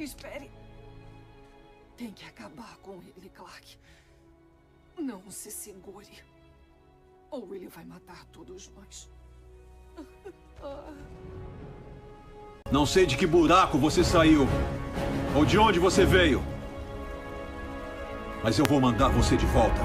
Espere. Tem que acabar com ele, Clark. Não se segure. Ou ele vai matar todos nós. Não sei de que buraco você saiu, ou de onde você veio, mas eu vou mandar você de volta.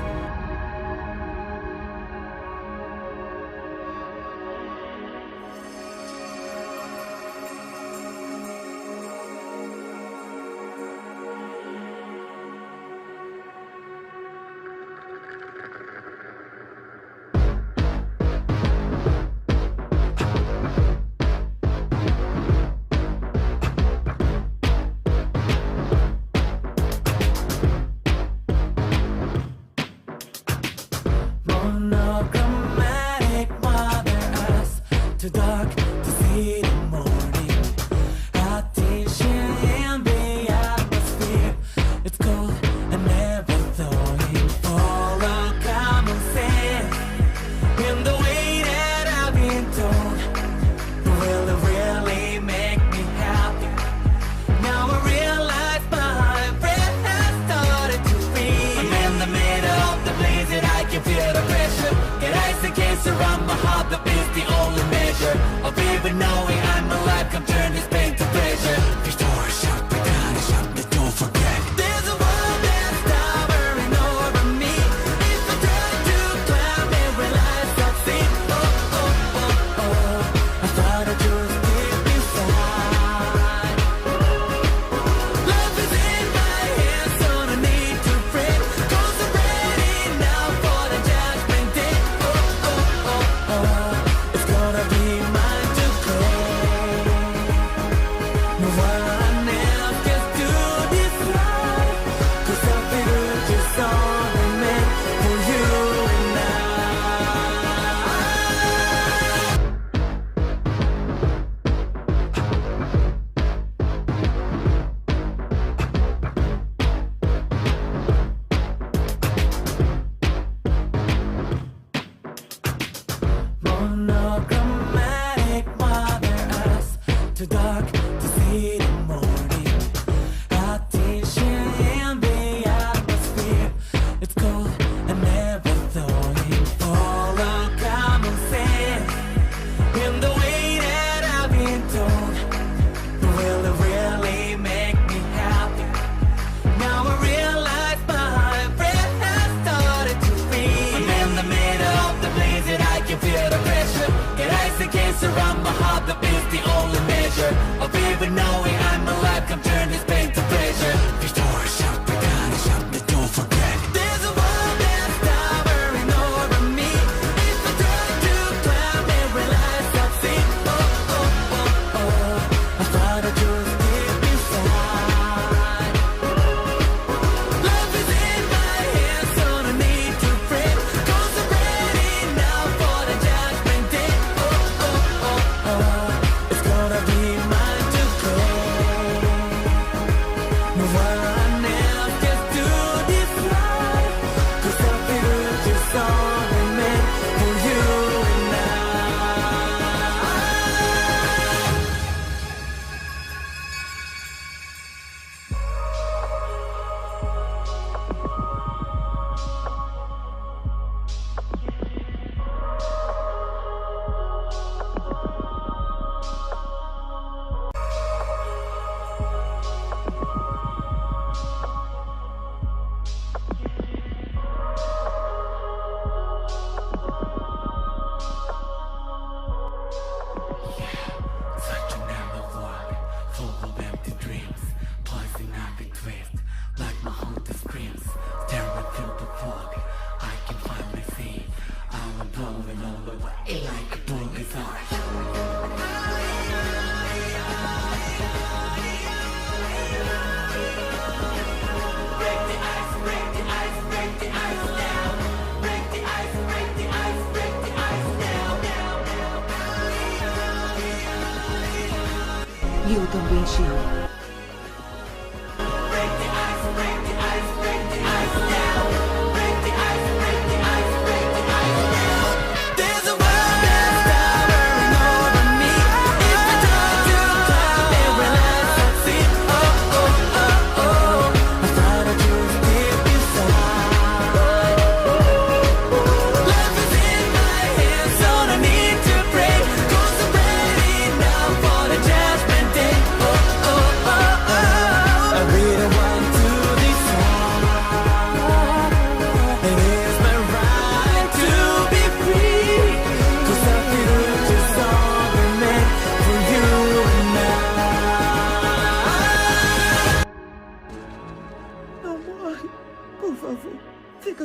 E eu também te amo.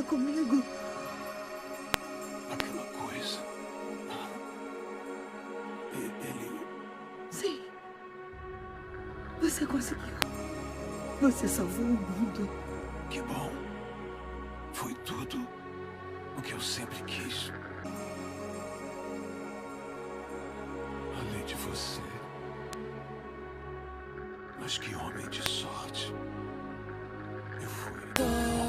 fica comigo. Aquela coisa. Ele... Sim. Você conseguiu. Você salvou o mundo. Que bom. Foi tudo o que eu sempre quis. Além de você. Mas que homem de sorte. Eu fui.